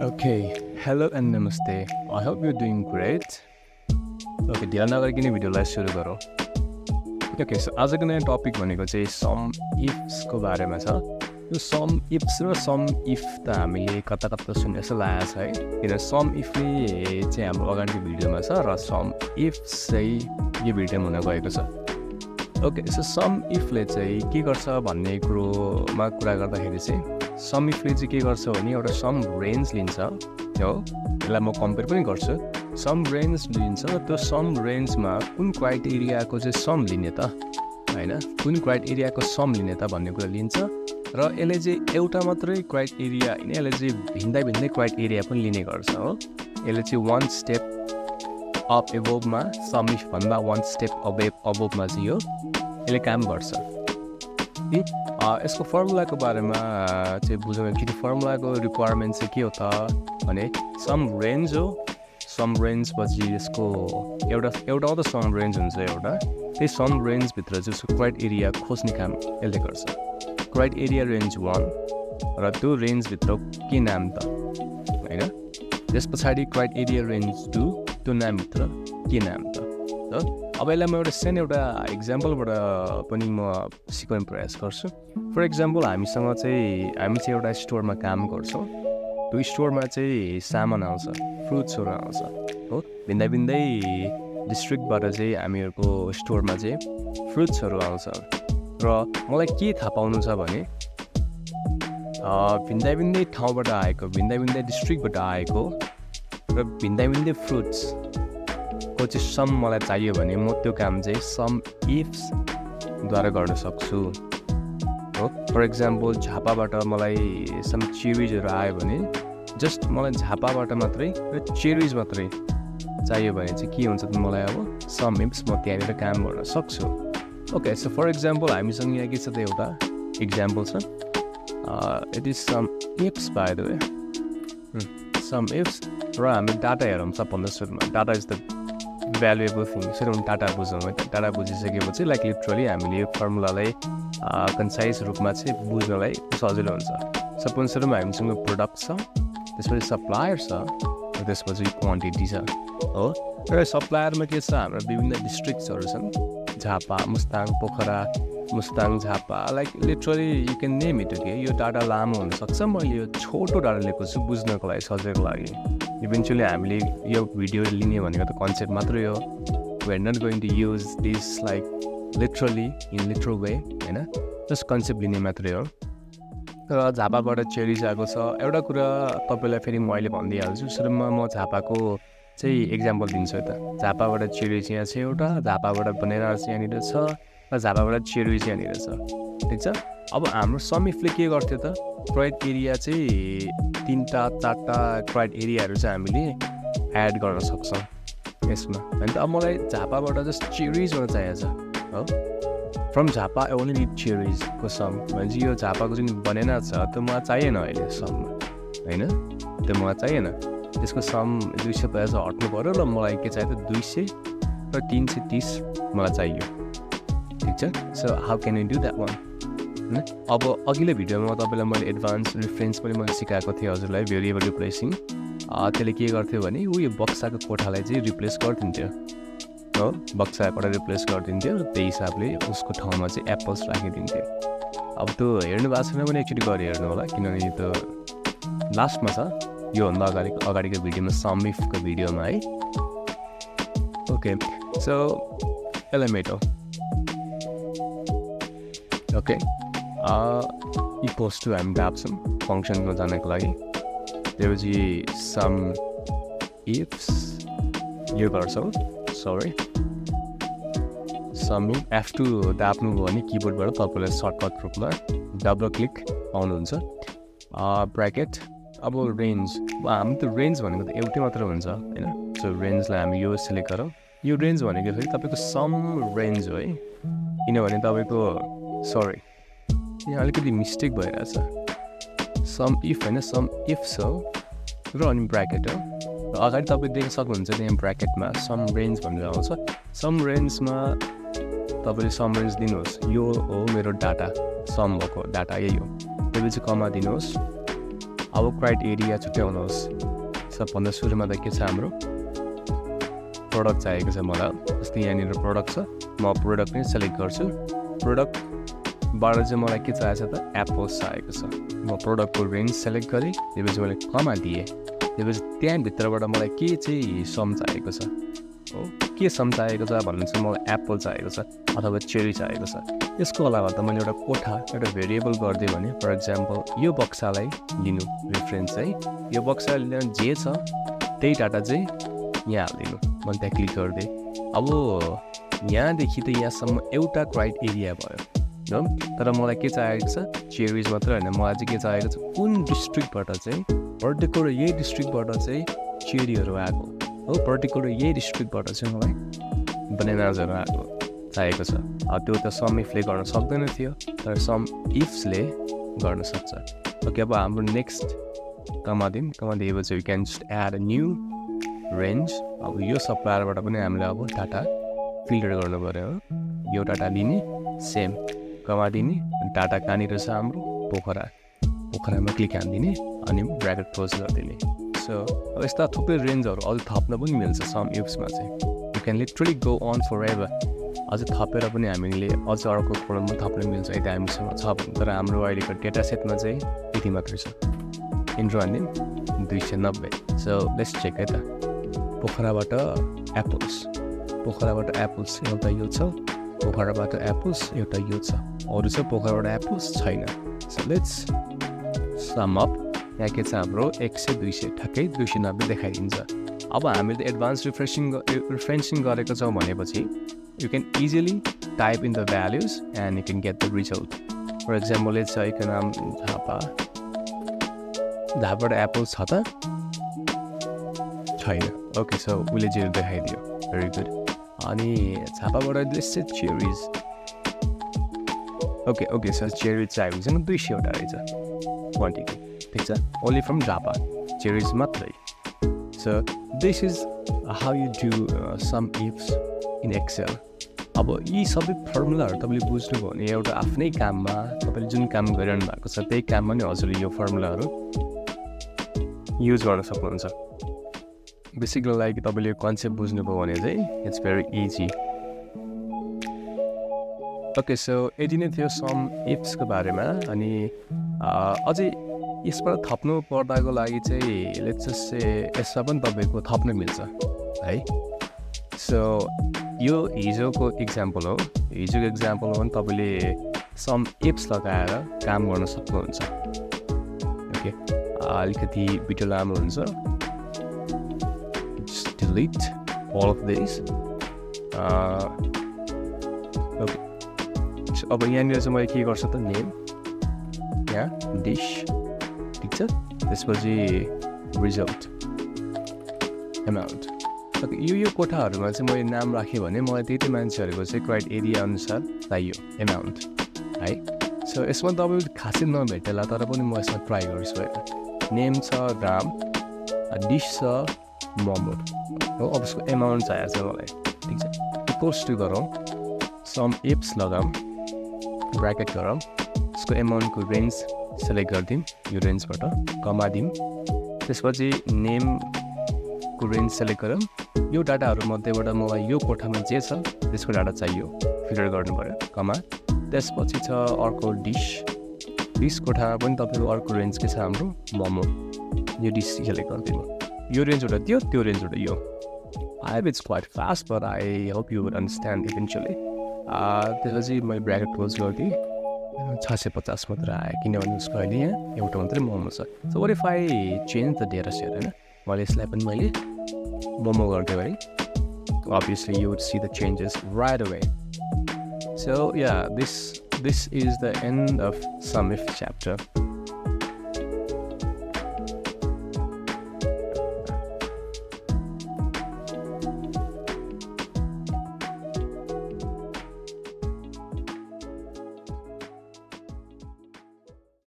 Okay, hello and namaste. I hope you're doing great. Okay, ढिला नगरिकन भिडियोलाई सुरु गरौँ. Okay, so आजको नयाँ टपिक भनेको चाहिँ सम इफ्सको बारेमा छ. यो सम इफ्स र सम इफ त हामीले कता कता सुन्ने जस्तो लागेको छ है. किन सम इफले चाहिँ हाम्रो अगाडिको भिडियोमा छ र सम इफ्स चाहिँ यो भिडियोमा हुन गएको छ. ओके, सो सम इफले चाहिँ के गर्छ भन्ने कुरोमा कुरा गर्दाखेरि चाहिँ सम इफले चाहिँ के गर्छ भने एउटा सम रेन्ज लिन्छ हो. यसलाई म कम्पेयर पनि गर्छु. सम रेन्ज लिन्छ, त्यो सम रेन्जमा कुन क्राइटेरियाको चाहिँ सम लिने त होइन, कुन क्राइटेरियाको सम लिने त भन्ने कुरा लिन्छ. र यसले चाहिँ एउटा मात्रै क्राइटेरिया होइन, यसले चाहिँ भिन्दै भिन्दै क्राइटेरिया पनि लिने गर्छ हो. यसले चाहिँ वान स्टेप अप एबोभमा सम इफ भन्दा वान स्टेप अबोभमा चाहिँ यो यसले काम गर्छ. यसको फर्मुलाको बारेमा चाहिँ बुझौँ कि फर्मुलाको रिक्वायरमेन्ट चाहिँ के हो त भने सम रेन्ज हो. सम रेन्जपछि यसको एउटा मात्रै सम रेन्ज हुन्छ एउटा. त्यही सम रेन्जभित्र चाहिँ उसको क्राइटेरिया खोज्ने काम यसले गर्छ. क्राइटेरिया रेन्ज 1 र त्यो रेन्जभित्र के नाम त होइन. त्यस पछाडि क्राइटेरिया रेन्ज 2 त्यो नामभित्र के नाम त. अब यसलाई म एउटा इक्जाम्पलबाट पनि म सिकाउने प्रयास गर्छु. फर इक्जाम्पल हामी चाहिँ एउटा स्टोरमा काम गर्छौँ. त्यो स्टोरमा चाहिँ सामान आउँछ, फ्रुट्सहरू आउँछ हो. भिन्दै भिन्दै डिस्ट्रिक्टबाट चाहिँ हामीहरूको स्टोरमा चाहिँ फ्रुट्सहरू आउँछ. र मलाई के थाहा पाउनु छ भने भिन्दै भिन्दै ठाउँबाट आएको, भिन्दै भिन्दै डिस्ट्रिक्टबाट आएको र भिन्दै भिन्दै फ्रुट्सको चाहिँ सम मलाई चाहियो भने म त्यो काम चाहिँ सम इफ्सद्वारा गर्न सक्छु हो. फर इक्जाम्पल झापाबाट मलाई सम चेरिजहरू आयो भने जस्ट मलाई झापाबाट मात्रै र चेरिज मात्रै चाहियो भने चाहिँ के हुन्छ त मलाई अब सम इफ्स म त्यहाँनिर काम गर्न सक्छु. ओके, सो फर इक्जाम्पल हामीसँग यहाँ के छ त एउटा इक्जाम्पल छ. It is some ifs by the way, some ifs. र हामी डाटा हेरौँ सबभन्दा सुरुमा. Data is the valuable thing. सुरु डाटा बुझौँ है. डाटा बुझिसकेपछि लाइक लिटरली हामीले यो फर्मुलालाई कन्साइज रूपमा चाहिँ बुझ्नलाई सजिलो हुन्छ. सपोज सुरुमा हामीसँग प्रोडक्ट छ, त्यसपछि सप्लायर छ, र त्यसपछि क्वान्टिटी छ हो. र सप्लायरमा के छ, हाम्रो विभिन्न डिस्ट्रिक्ट्सहरू छन्. Jhapa, Mustang, Pokhara, Mustang, Jhapa, like literally you can name it. Okay, यो डाटा लामो हुनसक्छ. मैले यो छोटो डाटा लिएको छु बुझ्नको लागि, सजिलोको लागि. इभेन्चुली हामीले यो भिडियो लिने भनेको त कन्सेप्ट मात्रै हो. We are not going to use this like literally in literal way होइन, जस्ट कन्सेप्ट लिने मात्रै हो. र झापाबाट चेरिज आएको छ. एउटा कुरा तपाईँलाई फेरि म अहिले भनिदिइहाल्छु. सुरुमा म झापाको चाहिँ इक्जाम्पल दिन्छु त. झापाबाट चेरिज यहाँ छ एउटा, झापाबाट बनारस यहाँनिर छ, र झापाबाट चेरिज यहाँनिर छ. ठिक छ. अब हाम्रो सम इफले के गर्थ्यो त, क्राइटेरिया चाहिँ 3-4टा क्राइटेरियाहरू चाहिँ हामीले एड गर्न सक्छौँ यसमा. होइन त अब मलाई झापाबाट जस्ट चेरिजबाट चाहिएको छ हो. फ्रम झापा ओन्ली निड चेरिजको सम भनेपछि यो झापाको जुन बनेना छ त्यो मलाई चाहिएन अहिले सममा होइन, त्यो मलाई चाहिएन. त्यसको सम 250 हट्नु पऱ्यो र मलाई के चाहियो त 200 र 330 मलाई चाहियो. ठिक छ. So how can you do that one होइन. अब अघिल्लो भिडियोमा तपाईँलाई मैले एडभान्स रिफरेन्स पनि मैले सिकाएको थिएँ हजुरलाई, भेरिएबल रिप्लेसिङ. त्यसले के गर्थ्यो भने यो बक्साको कोठालाई चाहिँ रिप्लेस गरिदिन्थ्यो हो. बक्साको कोठा रिप्लेस गरिदिन्थ्यो र त्यही हिसाबले उसको ठाउँमा चाहिँ एप्पल्स राखिदिन्थ्यो. अब त्यो हेर्नु भएको छैन भने एकचोटि गएर हेर्नु होला, किनभने यो त लास्टमा छ योभन्दा अगाडिको भिडियोमा, सम इफको भिडियोमा है. ओके, सो एलिमेटो ओके इक्वल्स टु हामी डाप्छौँ फङ्सनमा जानको लागि. त्यसपछि सम इफ्स यो गर्छौँ. सरी, सम F2 दाप्नुभयो भने किबोर्डबाट तपाईँलाई सर्टकट रूपमा डबल क्लिक पाउनुहुन्छ. ब्राकेट. अब रेन्ज, हामी त रेन्ज भनेको त एउटै मात्र हुन्छ होइन. सो रेन्जलाई हामी यो सिलेक्ट गरौँ. यो रेन्ज भनेको फेरि तपाईँको सम रेन्ज हो है, किनभने तपाईँको सरी यहाँ अलिकति मिस्टेक भइरहेछ. सम इफ होइन, सम इफ्स हो र अनि ब्राकेट हो. र अगाडि तपाईँ देख्न सक्नुहुन्छ त्यहाँ ब्राकेटमा सम रेन्ज भनेर आउँछ. सम रेन्जमा तपाईँले सम रेन्ज दिनुहोस्. यो हो मेरो डाटा, सम भएको डाटा यही हो. त्यसपछि कमा दिनुहोस्. अब क्राइटेरिया छुट्याउनुहोस्। सबभन्दा सुरुमा त के छ हाम्रो प्रोडक्ट चाहिएको छ मलाई। जस्तै यहाँनिर प्रोडक्ट छ, म प्रोडक्ट नै सेलेक्ट गर्छु। प्रोडक्टबाट चाहिँ मलाई के चाहिएको छ त एप्पल्स चाहिएको छ। म प्रोडक्टको रेन्ज सेलेक्ट गरेँ, त्यसपछि मैले कमा दिएँ। त्यसपछि त्यहाँभित्रबाट मलाई के चाहिँ सम चाहिएको छ हो, के सम चाहिएको छ भन्नु चाहिँ मलाई एप्पल चाहिएको छ अथवा चेरी चाहिएको छ। यसको अलावा त मैले एउटा कोठा एउटा भेरिएबल गरिदिएँ भने फर इक्जाम्पल यो बक्सालाई लिनु रेफरेन्स है, यो बक्सा लिन जे छ त्यही डाटा चाहिँ यहाँ हालिदिनु। मैले त्यहाँ क्लिक गरिदिएँ। अब यहाँदेखि त यहाँसम्म एउटा क्राइटेरिया भयो हो, तर मलाई के चाहिएको छ चेरिज मात्र होइन, मलाई चाहिँ के चाहिएको छ कुन डिस्ट्रिक्टबाट चाहिँ पर्टिकुलर यही डिस्ट्रिक्टबाट चाहिँ चेरीहरू आएको हो, पर्टिकुलर यही डिस्ट्रिक्टबाट चाहिँ मलाई बनानाजहरू आएको चाहिएको छ। त्यो त सम इफले गर्न सक्दैन थियो, तर सम इफ्सले गर्न सक्छ। ओके, अब हाम्रो नेक्स्ट कमा दिएपछि we can just add a new range. अब यो सप्लायरबाट पनि हामीले अब डाटा फिल्टर गर्नु पऱ्यो हो। यो डाटा लिने सेम कमा दिने, डाटा कहाँनिर छ हाम्रो पोखरामा क्लिक हानिदिने अनि ब्र्याकेट क्लोज गरिदिने। सो अब यस्ता थुप्रै रेन्जहरू अझ थप्न पनि मिल्छ सम इफ्समा चाहिँ। You can literally go on forever. अझ थपेर पनि हामीले अझ अर्को कोडमा थप्न मिल्छ यदि हामीसँग छ भने। तर हाम्रो अहिलेको डेटा सेटमा चाहिँ यति मात्रै छ। इन्ट्रो हानिदिउँ 290। सो लेट्स चेक है त। पोखराबाट एप्पल्स एउटा यो छ, पोखराबाट एप्पल्स एउटा यो छ, अरू चाहिँ पोखराबाट एप्पल्स छैन। So let's sum up. यहाँ के छ हाम्रो 100 200 ठ्याक्कै 290 देखाइदिन्छ। अब हामीले एडभान्स रिफ्रेन्सिङ गरेको छौँ भनेपछि you can easily type in the values and you can get the result. For example let's say यसको नाम झापाबाट एप्पल्स छ त छैन। ओके, सो उसले 0 देखाइदियो, भेरी गुड। अनि झापाबाट let's say cherries. Okay, so cherries चाहिँ हामीसँग 200 वटा रहेछ क्वान्टिटी, ठिक छ, ओन्ली फ्रम झापा चेरिज मात्रै। So this is how you do sum ifs in Excel. अब यी सबै फर्मुलाहरू तपाईँले बुझ्नुभयो भने एउटा आफ्नै काममा तपाईँले जुन काम गरिरहनु भएको छ त्यही काममा नि हजुरले यो फर्मुलाहरू युज गर्न सक्नुहुन्छ। बेसिकली लाइक तपाईँले यो कन्सेप्ट बुझ्नुभयो भने चाहिँ it's very easy. Okay, so यति नै थियो सम इफ्सको बारेमा। अनि अझै यसबाट थप्नु पर्दाको लागि चाहिँ लेट्स से यसमा पनि तपाईँको थप्न मिल्छ है। सो यो हिजोको इक्जाम्पल हो, हिजोको इक्जाम्पलमा पनि तपाईँले सम इफ्स लगाएर काम गर्न सक्नुहुन्छ। ओके, अलिकति भिडियो लामो हुन्छ, delete all of this. Okay, अब यहाँनिर चाहिँ मैले के गर्छु त नेम, यहाँ डिस, ठिक छ, त्यसपछि रिजल्ट एमाउन्ट। ओके, यो कोठाहरूमा चाहिँ मैले नाम राखेँ भने मलाई त्यति मान्छेहरूको चाहिँ क्राइटेरिया अनुसार चाहियो एमाउन्ट है। सो यसमा तपाईँ खासै नभेटेला, तर पनि म यसमा ट्राई गर्छु है। नेम छ राम, डिस छ मोमो हो। अब उसको एमाउन्ट चाहिएको छ मलाई, ठिक छ। इक्वल्स टु गरौँ, सम इफ्स लगाऊँ, ब्र्याकेट गरौँ, उसको एमाउन्टको रेन्ज सेलेक्ट गरिदिउँ, यो रेन्जबाट कमा दिउँ। त्यसपछि नेमको रेन्ज सेलेक्ट गरौँ। यो डाटाहरूमध्येबाट मलाई यो कोठामा जे छ त्यसको डाटा चाहियो, फिल्टर गर्नु पऱ्यो, कमा। त्यसपछि छ अर्को डिस कोठामा पनि तपाईँको अर्को रेन्ज के छ हाम्रो मोमो, यो डिस सेलेक्ट गरिदिनु। यो रेन्जबाट त्यो रेन्जबाट यो। I have it's quite fast but I hope you would understand eventually. त्यसपछि मैले ब्र्याकेट क्लोज गरिदिएँ, 650 मात्र आयो किनभने उसको अहिले यहाँ एउटा मात्रै मोमो छ। So what if I change the data set होइन, मैले यसलाई पनि मैले मोमो गरिदिएँ है, obviously you would see the changes right away. So yeah, this is the end of sumif chapter.